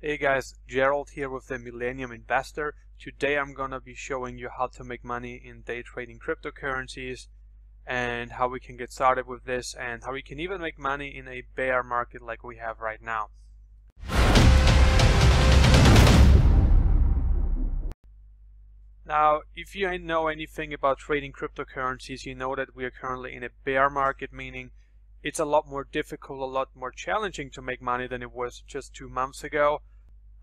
Hey guys, Gerald here with the Millennium Investor. Today I'm gonna be showing you how to make money in day trading cryptocurrencies and how we can get started with this and how we can even make money in a bear market like we have right now. Now, if you know anything about trading cryptocurrencies, you know that we are currently in a bear market, meaning it's a lot more difficult, a lot more challenging to make money than it was just 2 months ago.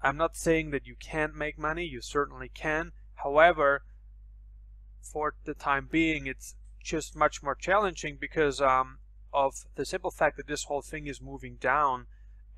I'm not saying that you can't make money, you certainly can. However, for the time being, it's just much more challenging because of the simple fact that this whole thing is moving down,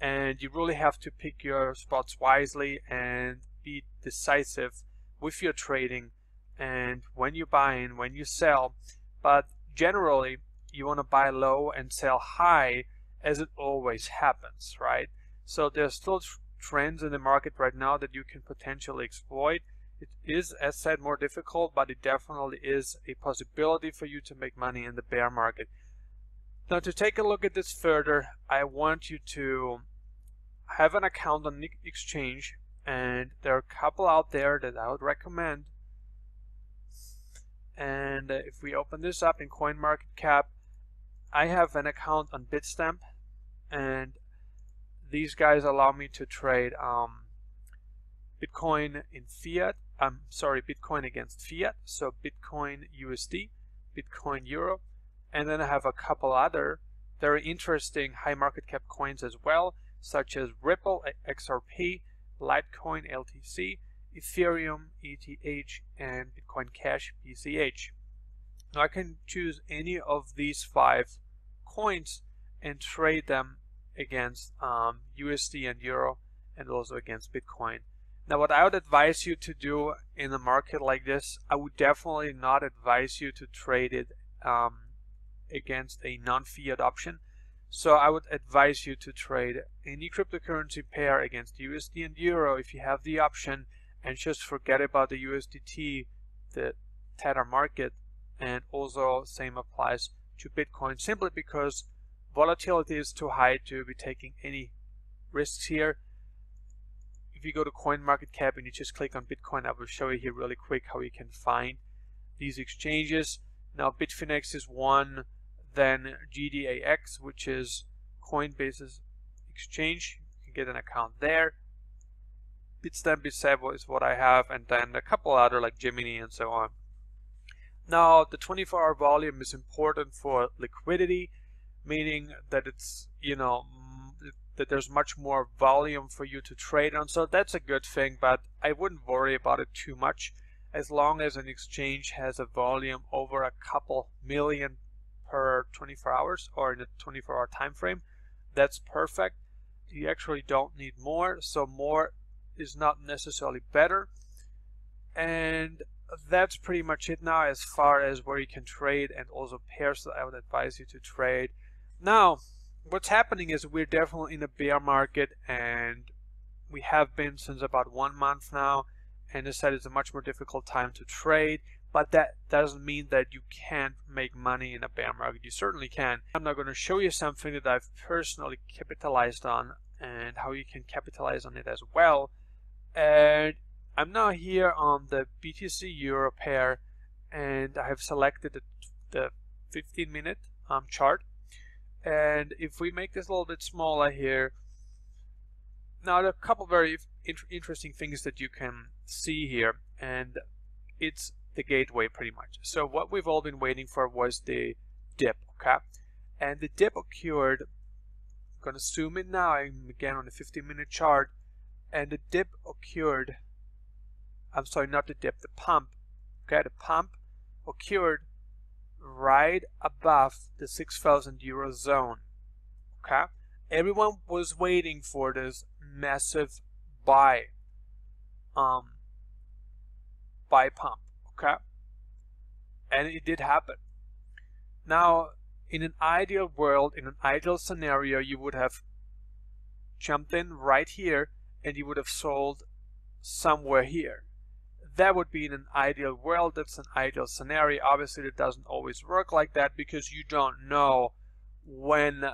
and you really have to pick your spots wisely and be decisive with your trading and when you buy in, when you sell. But generally, you want to buy low and sell high, as it always happens, right? So there's still trends in the market right now that you can potentially exploit. It is, as said, more difficult, but it definitely is a possibility for you to make money in the bear market. Now, to take a look at this further, I want you to have an account on the exchange, and there are a couple out there that I would recommend. And if we open this up in CoinMarketCap, I have an account on Bitstamp, and these guys allow me to trade Bitcoin in fiat. Bitcoin against fiat. So Bitcoin USD, Bitcoin Euro, and then I have a couple other very interesting high market cap coins as well, such as Ripple XRP, Litecoin LTC, Ethereum ETH, and Bitcoin Cash BCH. Now I can choose any of these 5 coins and trade them against USD and Euro, and also against Bitcoin. Now, what I would advise you to do in a market like this, I would definitely not advise you to trade it against a non-fiat option. So I would advise you to trade any cryptocurrency pair against USD and Euro if you have the option, and just forget about the USDT, the Tether market, and also same applies to Bitcoin, simply because volatility is too high to be taking any risks here. If you go to CoinMarketCap and you just click on Bitcoin, I will show you here really quick how you can find these exchanges. Now, Bitfinex is one, then GDAX, which is Coinbase's exchange. You can get an account there. Bitstamp is what I have, and then a couple other like Gemini and so on. Now, the 24-hour volume is important for liquidity, meaning that it's, that there's much more volume for you to trade on. So that's a good thing, but I wouldn't worry about it too much. As long as an exchange has a volume over a couple million per 24 hours or in a 24-hour time frame, that's perfect. You actually don't need more, so more is not necessarily better. And that's pretty much it now as far as where you can trade and also pairs that I would advise you to trade. Now, what's happening is we're definitely in a bear market, and we have been since about 1 month now, and as I said, it's a much more difficult time to trade, but that doesn't mean that you can't make money in a bear market. You certainly can. I'm now going to show you something that I've personally capitalized on and how you can capitalize on it as well. And I'm now here on the BTC Euro pair, and I have selected the 15-minute chart. And if we make this a little bit smaller here, now there are a couple very interesting things that you can see here, and it's the gateway pretty much. So what we've all been waiting for was the dip, okay? And the dip occurred. I'm going to zoom in now, and again on the 15-minute chart, and the dip occurred. I'm sorry, not the dip, the pump. Okay, the pump occurred right above the 6,000 euro zone. Okay, everyone was waiting for this massive buy pump. Okay, and it did happen. Now, in an ideal world, in an ideal scenario, you would have jumped in right here and you would have sold somewhere here. That would be in an ideal world. That's an ideal scenario. Obviously, it doesn't always work like that because you don't know when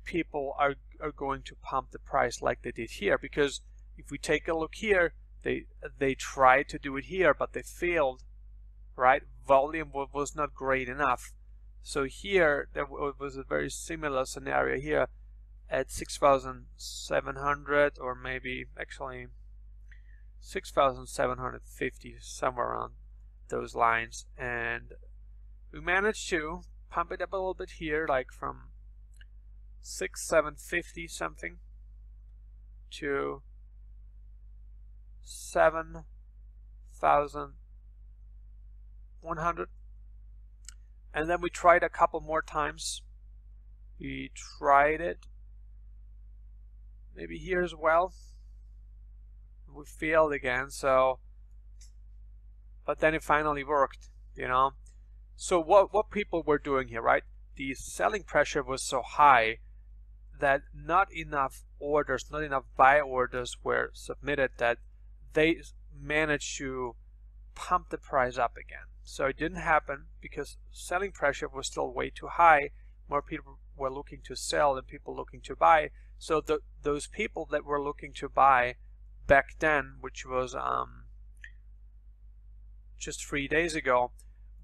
people are going to pump the price like they did here, because If we take a look here, they tried to do it here, but they failed, right? Volume was not great enough. So here there was a very similar scenario here at 6,700, or maybe actually 6,750, somewhere around those lines, and we managed to pump it up a little bit here, like from 6,750 something to 7,100, and then we tried a couple more times. We tried it maybe here as well. We failed again, so but then it finally worked, you know. So what people were doing here, right? The selling pressure was so high that not enough orders, not enough buy orders were submitted, that they managed to pump the price up again. So it didn't happen because selling pressure was still way too high. More people were looking to sell than people looking to buy. So those people that were looking to buy back then, which was just 3 days ago,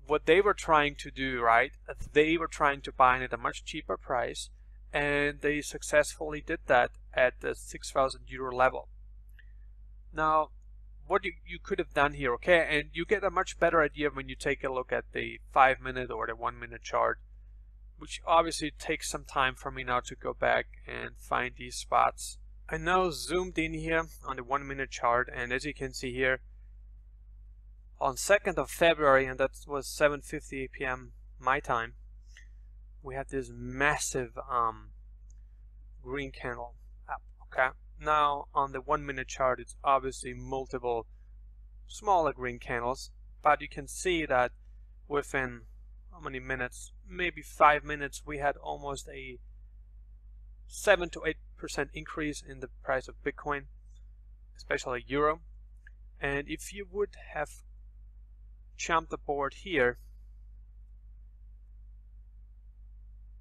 what they were trying to do, right? They were trying to buy at a much cheaper price, and they successfully did that at the 6,000 euro level. Now, what you could have done here, okay, and you get a much better idea when you take a look at the 5-minute or the 1-minute chart, which obviously takes some time for me now to go back and find these spots. I now zoomed in here on the 1-minute chart, and as you can see here, on 2nd of February, and that was 7:50 p.m. my time, we had this massive green candle up, okay? Now on the 1-minute chart, it's obviously multiple smaller green candles, but you can see that within how many minutes, maybe 5 minutes, we had almost a 7 to 8% increase in the price of Bitcoin, especially euro. And if you would have jumped the board here,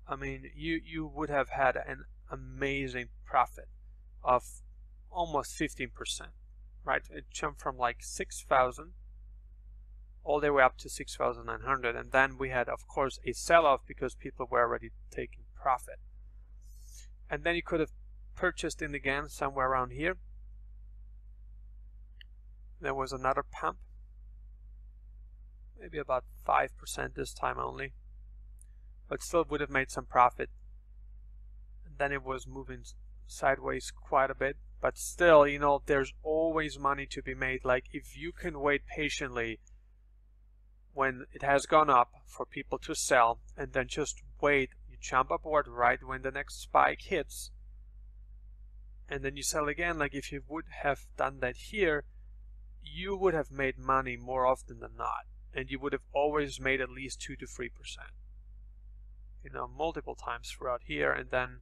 I mean, you would have had an amazing profit of almost 15%, right? It jumped from like 6,000 all the way up to 6,900, and then we had, of course, a sell-off because people were already taking profit. And then you could have purchased in again somewhere around here. There was another pump, maybe about 5% this time only, but still would have made some profit. And then it was moving sideways quite a bit, but still, you know, there's always money to be made. Like, if you can wait patiently when it has gone up for people to sell, and then just wait, you jump aboard right when the next spike hits, and then you sell again. Like, if you would have done that here, you would have made money more often than not, and you would have always made at least 2 to 3%, you know, multiple times throughout here. And then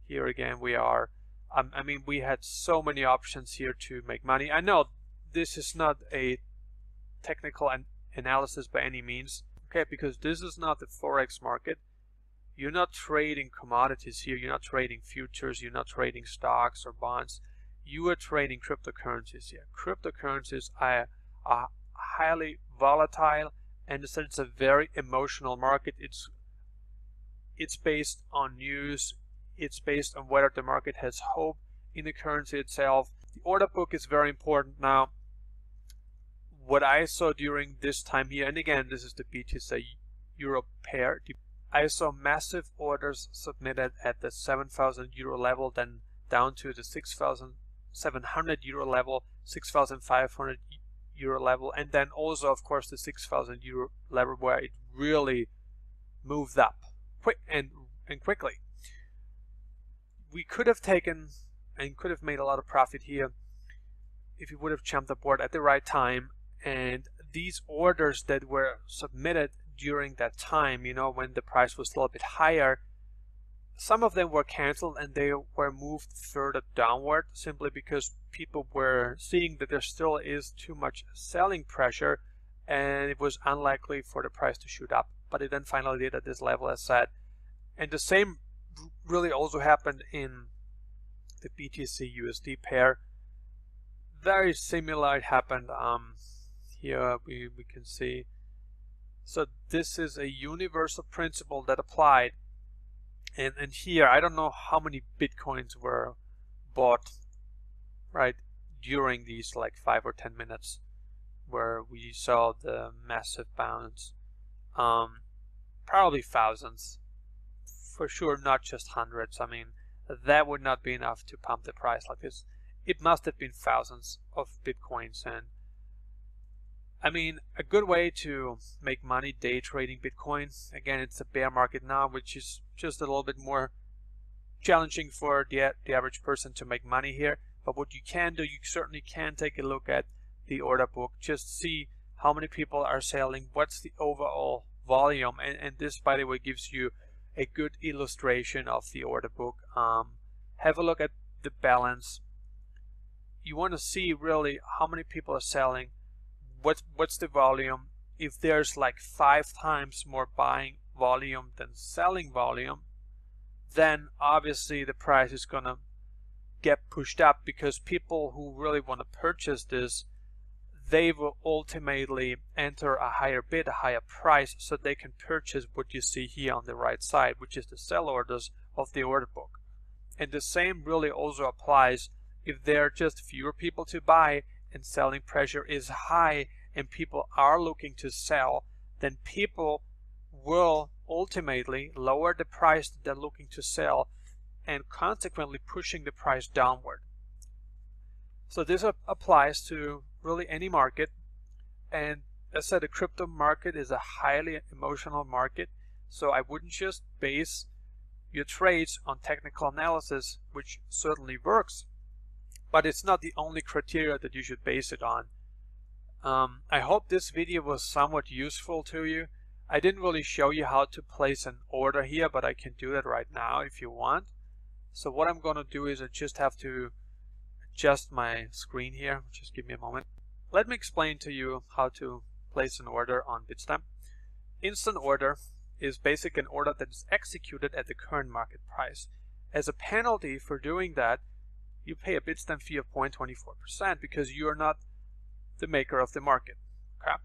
here again we are, I mean, we had so many options here to make money. I know this is not a technical analysis by any means, okay, because this is not the Forex market. You're not trading commodities here, you're not trading futures, you're not trading stocks or bonds. You are trading cryptocurrencies here. Cryptocurrencies are highly volatile, and it's a very emotional market. It's based on news. It's based on whether the market has hope in the currency itself. The order book is very important. Now, what I saw during this time here, and again, this is the BTC Euro pair, I saw massive orders submitted at the 7,000 euro level, then down to the 6,700 euro level, 6,500 euro level, and then also, of course, the 6,000 euro level, where it really moved up quick and quickly. We could have taken and could have made a lot of profit here if you would have jumped aboard at the right time. And these orders that were submitted during that time, you know, when the price was still a bit higher, some of them were canceled and they were moved further downward, simply because people were seeing that there still is too much selling pressure and it was unlikely for the price to shoot up. But it then finally did at this level, as said. And the same really also happened in the BTC USD pair. very similar. It happened here we can see. So this is a universal principle that applied, and here I don't know how many bitcoins were bought right during these like 5 or 10 minutes where we saw the massive bounce. Probably thousands for sure, not just hundreds. I mean, that would not be enough to pump the price like this. It must have been thousands of bitcoins. And I mean, a good way to make money day trading Bitcoin, again, it's a bear market now, which is just a little bit more challenging for the average person to make money here. But what you can do, you certainly can take a look at the order book, just see how many people are selling, what's the overall volume, and this, by the way, gives you a good illustration of the order book. Have a look at the balance. You want to see really how many people are selling, what's the volume. If there's like 5 times more buying volume than selling volume, then obviously the price is gonna get pushed up, because people who really want to purchase this, they will ultimately enter a higher bid, a higher price, so they can purchase what you see here on the right side, which is the sell orders of the order book. And the same really also applies if there are just fewer people to buy and selling pressure is high and people are looking to sell, then people will ultimately lower the price that they're looking to sell, and consequently pushing the price downward. So this applies to really any market. And as I said, the crypto market is a highly emotional market, so I wouldn't just base your trades on technical analysis, which certainly works, but it's not the only criteria that you should base it on. I hope this video was somewhat useful to you. I didn't really show you how to place an order here, but I can do that right now if you want. So what I'm going to do is I just have to adjust my screen here. Just give me a moment. Let me explain to you how to place an order on Bitstamp. Instant order is basically an order that is executed at the current market price. As a penalty for doing that, you pay a Bitstamp fee of 0.24% because you are not the maker of the market. Okay?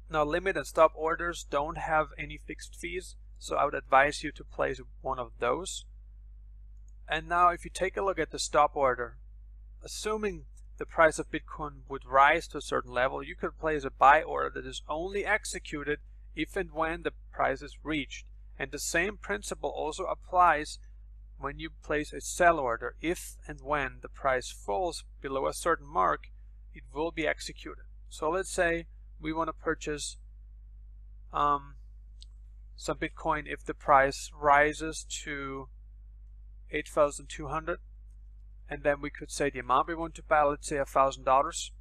Now, limit and stop orders don't have any fixed fees, so I would advise you to place one of those. And now if you take a look at the stop order, assuming the price of Bitcoin would rise to a certain level, you could place a buy order that is only executed if and when the price is reached. And the same principle also applies when you place a sell order. If and when the price falls below a certain mark, it will be executed. So let's say we want to purchase some Bitcoin if the price rises to 8,200, and then we could say the amount we want to buy, let's say $1,000,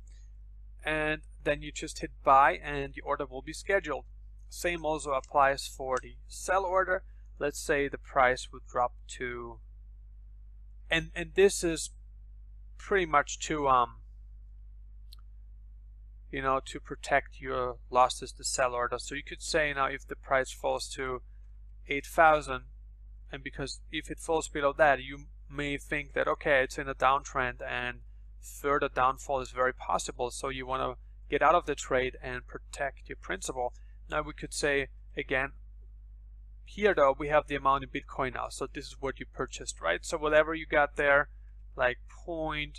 and then you just hit buy and the order will be scheduled. Same also applies for the sell order. Let's say the price would drop to, and this is pretty much to to protect your losses, the sell order. So you could say now if the price falls to 8,000, and because if it falls below that, you may think that okay, it's in a downtrend and further downfall is very possible, so you want to get out of the trade and protect your principal. Now we could say again, here though we have the amount in Bitcoin now, so this is what you purchased, right? So whatever you got there, like 0.12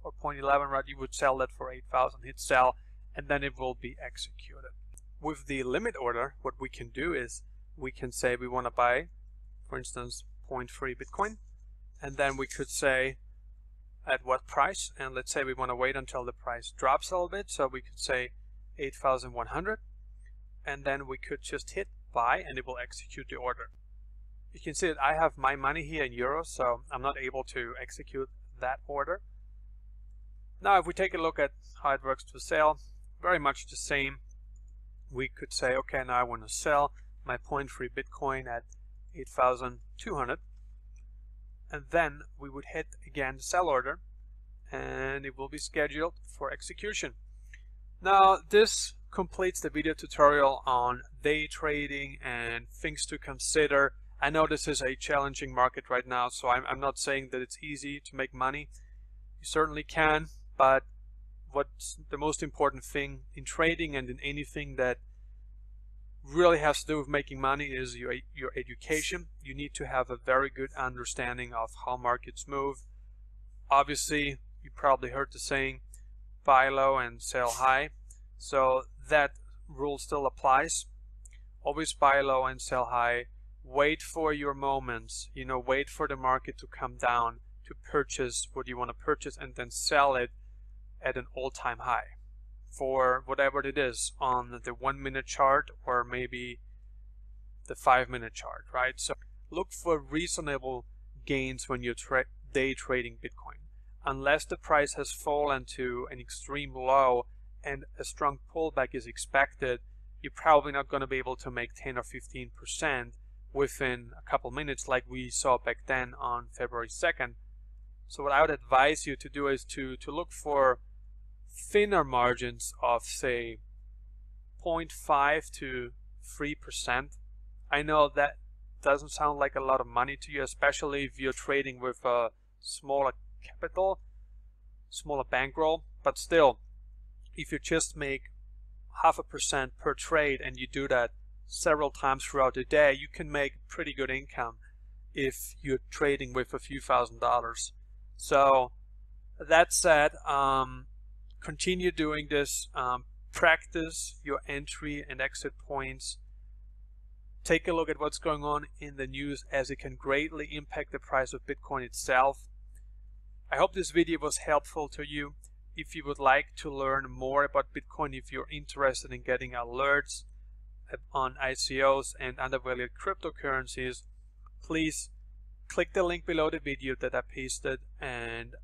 or 0.11, right, you would sell that for 8,000, hit sell, and then it will be executed. With the limit order, what we can do is we can say we want to buy, for instance, 0.3 Bitcoin, and then we could say at what price, and let's say we want to wait until the price drops a little bit, so we could say 8,100, and then we could just hit buy and it will execute the order. You can see that I have my money here in euros, so I'm not able to execute that order. Now if we take a look at how it works to sell, very much the same. We could say okay, now I want to sell my 0.3 Bitcoin at 8,200, and then we would hit again the sell order and it will be scheduled for execution. Now this completes the video tutorial on day trading and things to consider. I know this is a challenging market right now, so I'm not saying that it's easy to make money. You certainly can, but what's the most important thing in trading and in anything that really has to do with making money is your education. You need to have a very good understanding of how markets move. Obviously, you probably heard the saying, buy low and sell high. So that rule still applies. Always buy low and sell high. Wait for your moments, wait for the market to come down to purchase what you want to purchase, and then sell it at an all-time high for whatever it is on the 1 minute chart or maybe the 5 minute chart, right? So look for reasonable gains when you're day trading Bitcoin. Unless the price has fallen to an extreme low and a strong pullback is expected, you're probably not going to be able to make 10 or 15% within a couple minutes like we saw back then on February 2nd. So what I would advise you to do is to look for thinner margins of, say, 0.5 to 3%. I know that doesn't sound like a lot of money to you, especially if you're trading with a smaller capital, smaller bankroll, but still, if you just make 0.5% per trade and you do that several times throughout the day, you can make pretty good income if you're trading with a few $1,000s. So that said, continue doing this, practice your entry and exit points, take a look at what's going on in the news as it can greatly impact the price of Bitcoin itself. I hope this video was helpful to you. If you would like to learn more about Bitcoin, if you're interested in getting alerts on ICOs and undervalued cryptocurrencies, please click the link below the video that I pasted, and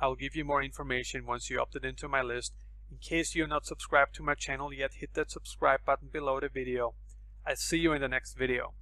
I'll give you more information once you opt into my list. In case you're not subscribed to my channel yet, hit that subscribe button below the video. I'll see you in the next video.